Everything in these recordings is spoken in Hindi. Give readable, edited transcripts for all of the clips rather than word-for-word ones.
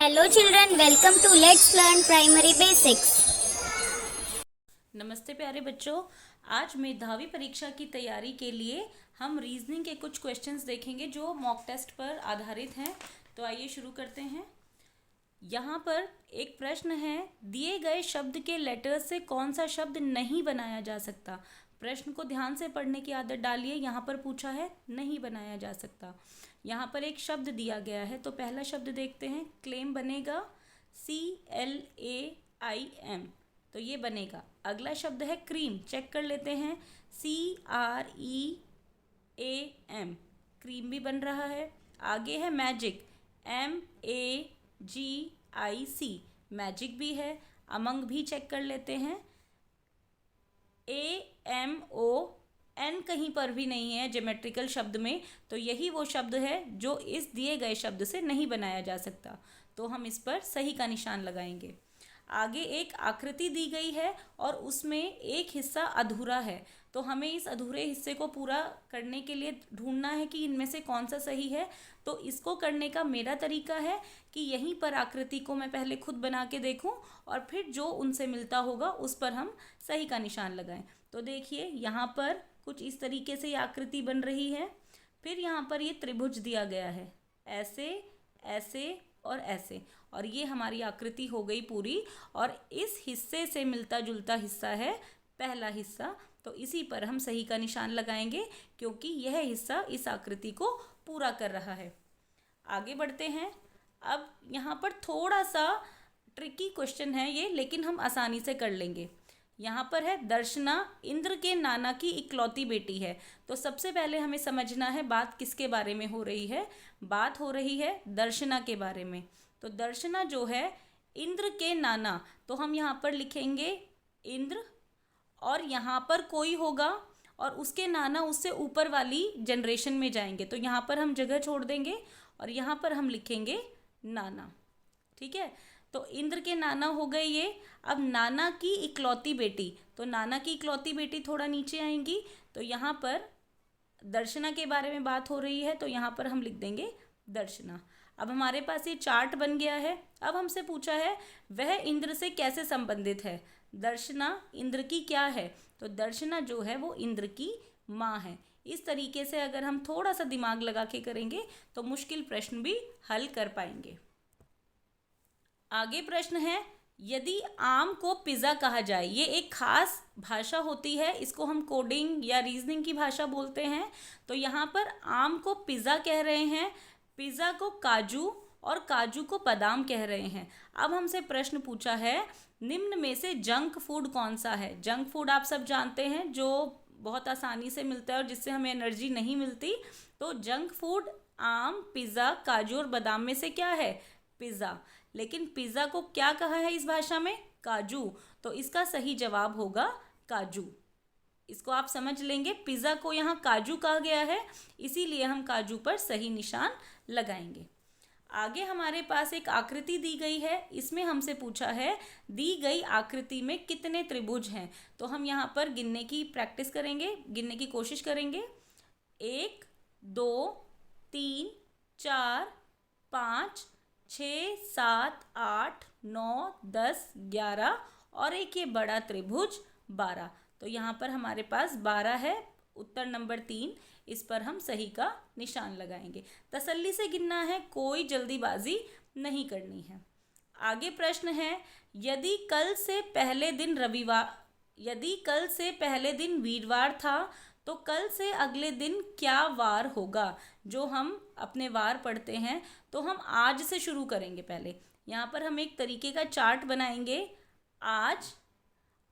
Hello children, welcome to Let's Learn Primary Basics. नमस्ते प्यारे बच्चों। आज मेधावी परीक्षा की तैयारी के लिए हम रीजनिंग के कुछ क्वेश्चंस देखेंगे जो मॉक टेस्ट पर आधारित हैं। तो आइए शुरू करते हैं। यहाँ पर एक प्रश्न है, दिए गए शब्द के लेटर से कौन सा शब्द नहीं बनाया जा सकता। प्रश्न को ध्यान से पढ़ने की आदत डालिए। यहाँ पर पूछा है नहीं बनाया जा सकता। यहाँ पर एक शब्द दिया गया है, तो पहला शब्द देखते हैं। क्लेम बनेगा CLAIM, तो ये बनेगा। अगला शब्द है क्रीम, चेक कर लेते हैं। CREAM, क्रीम भी बन रहा है। आगे है मैजिक, MAGIC, मैजिक भी है। अमंग भी चेक कर लेते हैं। AMON कहीं पर भी नहीं है ज्योमेट्रिकल शब्द में, तो यही वो शब्द है जो इस दिए गए शब्द से नहीं बनाया जा सकता, तो हम इस पर सही का निशान लगाएंगे। आगे एक आकृति दी गई है और उसमें एक हिस्सा अधूरा है, तो हमें इस अधूरे हिस्से को पूरा करने के लिए ढूंढना है कि इनमें से कौन सा सही है। तो इसको करने का मेरा तरीका है कि यहीं पर आकृति को मैं पहले खुद बना के देखूं और फिर जो उनसे मिलता होगा उस पर हम सही का निशान लगाएं। तो देखिए यहाँ पर कुछ इस तरीके से ये आकृति बन रही है। फिर यहाँ पर ये त्रिभुज दिया गया है, ऐसे ऐसे और ऐसे, और ये हमारी आकृति हो गई पूरी। और इस हिस्से से मिलता जुलता हिस्सा है पहला हिस्सा, तो इसी पर हम सही का निशान लगाएंगे क्योंकि यह हिस्सा इस आकृति को पूरा कर रहा है। आगे बढ़ते हैं। अब यहाँ पर थोड़ा सा ट्रिकी क्वेश्चन है ये, लेकिन हम आसानी से कर लेंगे। यहाँ पर है दर्शना इंद्र के नाना की इकलौती बेटी है। तो सबसे पहले हमें समझना है बात किसके बारे में हो रही है। बात हो रही है दर्शना के बारे में। तो दर्शना जो है इंद्र के नाना, तो हम यहाँ पर लिखेंगे इंद्र, और यहाँ पर कोई होगा और उसके नाना उससे ऊपर वाली जनरेशन में जाएंगे, तो यहाँ पर हम जगह छोड़ देंगे और यहाँ पर हम लिखेंगे नाना। ठीक है, तो इंद्र के नाना हो गए ये। अब नाना की इकलौती बेटी, तो नाना की इकलौती बेटी थोड़ा नीचे आएंगी, तो यहाँ पर दर्शना के बारे में बात हो रही है, तो यहाँ पर हम लिख देंगे दर्शना। अब हमारे पास ये चार्ट बन गया है। अब हमसे पूछा है वह इंद्र से कैसे संबंधित है। दर्शना इंद्र की क्या है, तो दर्शना जो है वो इंद्र की माँ है। इस तरीके से अगर हम थोड़ा सा दिमाग लगा के करेंगे तो मुश्किल प्रश्न भी हल कर पाएंगे। आगे प्रश्न है, यदि आम को पिज़्ज़ा कहा जाए, ये एक खास भाषा होती है, इसको हम कोडिंग या रीजनिंग की भाषा बोलते हैं। तो यहाँ पर आम को पिज़्ज़ा कह रहे हैं, पिज़्ज़ा को काजू और काजू को बादाम कह रहे हैं। अब हमसे प्रश्न पूछा है निम्न में से जंक फूड कौन सा है। जंक फूड आप सब जानते हैं जो बहुत आसानी से मिलता है और जिससे हमें एनर्जी नहीं मिलती। तो जंक फूड आम, पिज़्ज़ा, काजू और बादाम में से क्या है, पिज़्ज़ा। लेकिन पिज़्ज़ा को क्या कहा है इस भाषा में, काजू, तो इसका सही जवाब होगा काजू। इसको आप समझ लेंगे, पिज़्ज़ा को यहाँ काजू कहा गया है, इसीलिए हम काजू पर सही निशान लगाएंगे। आगे हमारे पास एक आकृति दी गई है, इसमें हमसे पूछा है दी गई आकृति में कितने त्रिभुज हैं। तो हम यहाँ पर गिनने की प्रैक्टिस करेंगे, गिनने की कोशिश करेंगे। 1 2 3 4 5 6 7 8 9 10 11 और एक ये बड़ा त्रिभुज 12। तो यहाँ पर हमारे पास 12 है। उत्तर नंबर 3, इस पर हम सही का निशान लगाएंगे। तसल्ली से गिनना है, कोई जल्दीबाजी नहीं करनी है। आगे प्रश्न है, यदि कल से पहले दिन वीरवार था तो कल से अगले दिन क्या वार होगा। जो हम अपने वार पढ़ते हैं तो हम आज से शुरू करेंगे। पहले यहाँ पर हम एक तरीके का चार्ट बनाएंगे, आज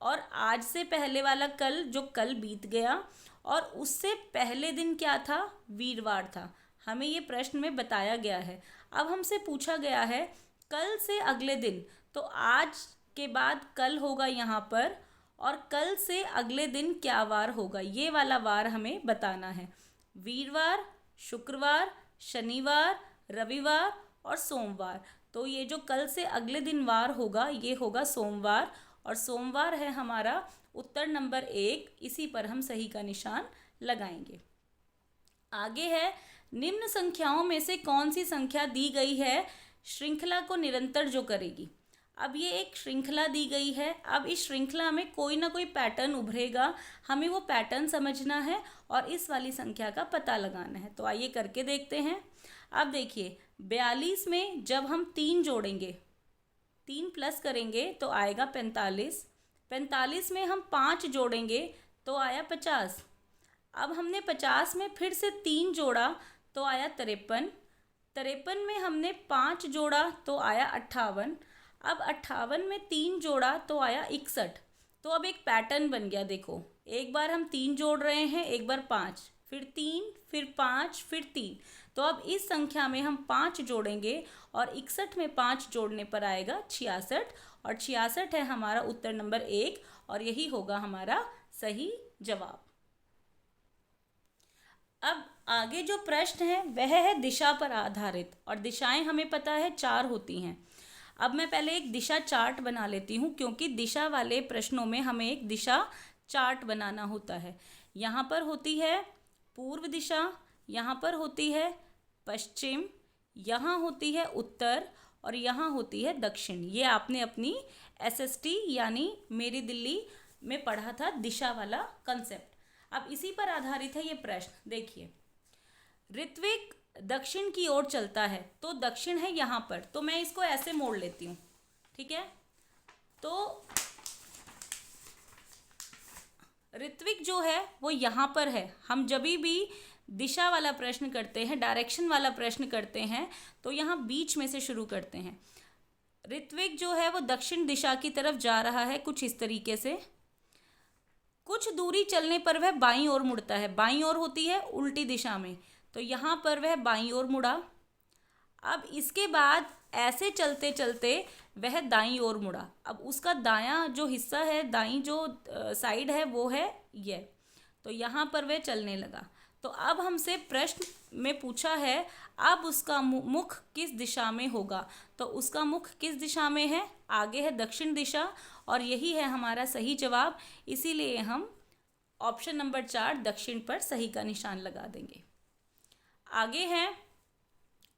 और आज से पहले वाला कल जो कल बीत गया, और उससे पहले दिन क्या था, वीरवार था। हमें ये प्रश्न में बताया गया है। अब हमसे पूछा गया है कल से अगले दिन, तो आज के बाद कल होगा यहाँ पर, और कल से अगले दिन क्या वार होगा, ये वाला वार हमें बताना है। वीरवार, शुक्रवार, शनिवार, रविवार और सोमवार। तो ये जो कल से अगले दिन वार होगा ये होगा सोमवार, और सोमवार है हमारा उत्तर नंबर 1, इसी पर हम सही का निशान लगाएंगे। आगे है निम्न संख्याओं में से कौन सी संख्या दी गई है श्रृंखला को निरंतर जो करेगी। अब ये एक श्रृंखला दी गई है, अब इस श्रृंखला में कोई ना कोई पैटर्न उभरेगा, हमें वो पैटर्न समझना है और इस वाली संख्या का पता लगाना है। तो आइए करके देखते हैं। अब देखिए 42 में जब हम 3 जोड़ेंगे, 3 प्लस करेंगे तो आएगा 45। 45 में हम 5 जोड़ेंगे तो आया 50। अब हमने 50 में फिर से 3 जोड़ा तो आया 53। 53 में हमने 5 जोड़ा तो आया 58। अब 58 में 3 जोड़ा तो आया 61। तो अब एक पैटर्न बन गया। देखो एक बार हम 3 जोड़ रहे हैं, एक बार 5, फिर 3, फिर 5, फिर 3। तो अब इस संख्या में हम 5 जोड़ेंगे और 61 में 5 जोड़ने पर आएगा 66 और 66 है हमारा उत्तर नंबर 1 और यही होगा हमारा सही जवाब। अब आगे जो प्रश्न है वह है दिशा पर आधारित और दिशाएं हमें पता है 4 होती हैं। अब मैं पहले एक दिशा चार्ट बना लेती हूँ क्योंकि दिशा वाले प्रश्नों में हमें एक दिशा चार्ट बनाना होता है। यहाँ पर होती है पूर्व दिशा, यहाँ पर होती है पश्चिम, यहाँ होती है उत्तर और यहाँ होती है दक्षिण। ये आपने अपनी SST यानी मेरी दिल्ली में पढ़ा था दिशा वाला कंसेप्ट। अब इसी पर आधारित है ये प्रश्न। देखिए ऋत्विक दक्षिण की ओर चलता है तो दक्षिण है यहाँ पर, तो मैं इसको ऐसे मोड़ लेती हूँ, ठीक है। तो ऋत्विक जो है वो यहाँ पर है। हम जब भी दिशा वाला प्रश्न करते हैं, डायरेक्शन वाला प्रश्न करते हैं तो यहाँ बीच में से शुरू करते हैं। ऋत्विक जो है वो दक्षिण दिशा की तरफ जा रहा है कुछ इस तरीके से। कुछ दूरी चलने पर वह बाईं ओर मुड़ता है। बाईं ओर होती है उल्टी दिशा में, तो यहाँ पर वह बाईं ओर मुड़ा। अब इसके बाद ऐसे चलते चलते वह दाईं ओर मुड़ा। अब उसका दायां जो हिस्सा है, दाईं जो साइड है वो है ये, तो यहाँ पर वह चलने लगा। तो अब हमसे प्रश्न में पूछा है अब उसका मुख किस दिशा में होगा, तो उसका मुख किस दिशा में है, आगे है दक्षिण दिशा और यही है हमारा सही जवाब। इसीलिए हम ऑप्शन नंबर 4 दक्षिण पर सही का निशान लगा देंगे। आगे है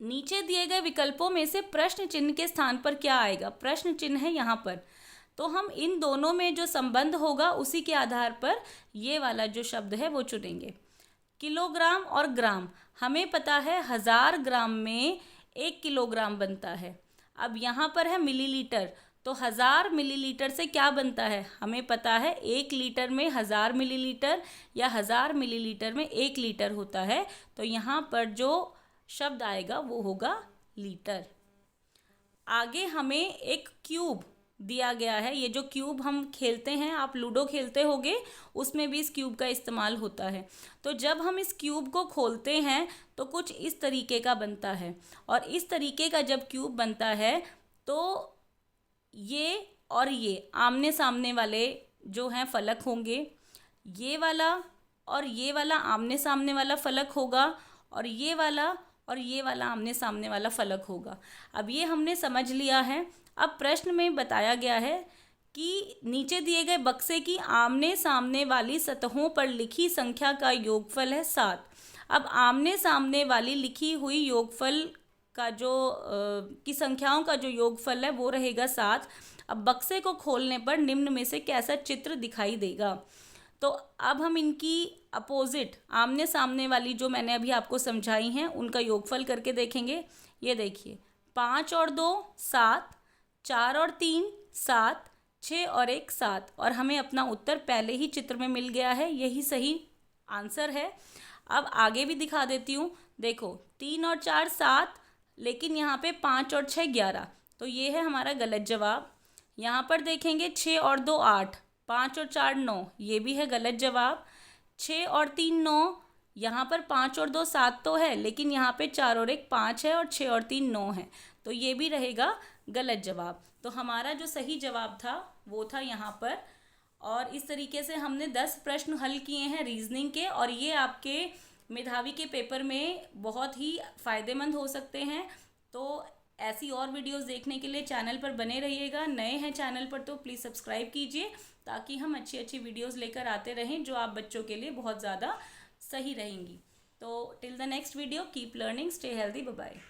नीचे दिए गए विकल्पों में से प्रश्न चिन्ह के स्थान पर क्या आएगा। प्रश्न चिन्ह है यहाँ पर, तो हम इन दोनों में जो संबंध होगा उसी के आधार पर ये वाला जो शब्द है वो चुनेंगे। किलोग्राम और ग्राम हमें पता है 1000 ग्राम में 1 किलोग्राम बनता है। अब यहाँ पर है मिलीलीटर, तो 1000 मिलीलीटर से क्या बनता है हमें पता है 1 लीटर में 1000 मिलीलीटर या 1000 मिलीलीटर में 1 लीटर होता है। तो यहाँ पर जो शब्द आएगा वो होगा लीटर। आगे हमें एक क्यूब दिया गया है। ये जो क्यूब हम खेलते हैं, आप लूडो खेलते होगे, उसमें भी इस क्यूब का इस्तेमाल होता है। तो जब हम इस क्यूब को खोलते हैं तो कुछ इस तरीके का बनता है और इस तरीके का जब क्यूब बनता है तो ये और ये आमने सामने वाले जो हैं फलक होंगे। ये वाला और ये वाला आमने सामने वाला फलक होगा और ये वाला आमने सामने वाला फलक होगा। अब ये हमने समझ लिया है। अब प्रश्न में बताया गया है कि नीचे दिए गए बक्से की आमने सामने वाली सतहों पर लिखी संख्या का योगफल है 7। अब आमने सामने वाली लिखी हुई योगफल का जो की संख्याओं का जो योगफल है वो रहेगा 7। अब बक्से को खोलने पर निम्न में से कैसा चित्र दिखाई देगा। तो अब हम इनकी अपोजिट आमने सामने वाली जो मैंने अभी आपको समझाई हैं उनका योगफल करके देखेंगे। ये देखिए 5 और 2 7, 4 और 3 7, 6 और 1 7 और हमें अपना उत्तर पहले ही चित्र में मिल गया है। यही सही आंसर है। अब आगे भी दिखा देती हूँ। देखो 3 और 4 7, लेकिन यहाँ पे 5 और 6 11, तो ये है हमारा गलत जवाब। यहाँ पर देखेंगे 6 और 2 8, 5 और 4 9, ये भी है गलत जवाब। 6 और 3 9, यहाँ पर 5 और 2 7 तो है, लेकिन यहाँ पे 4 और 1 5 है और 6 और 3 9 है, तो ये भी रहेगा गलत जवाब। तो हमारा जो सही जवाब था वो था यहाँ पर। और इस तरीके से हमने 10 प्रश्न हल किए हैं रीजनिंग के और ये आपके मेधावी के पेपर में बहुत ही फ़ायदेमंद हो सकते हैं। तो ऐसी और वीडियोस देखने के लिए चैनल पर बने रहिएगा। नए हैं चैनल पर तो प्लीज़ सब्सक्राइब कीजिए ताकि हम अच्छी अच्छी वीडियोस लेकर आते रहें जो आप बच्चों के लिए बहुत ज़्यादा सही रहेंगी। तो till the next video keep learning, stay healthy, bye bye.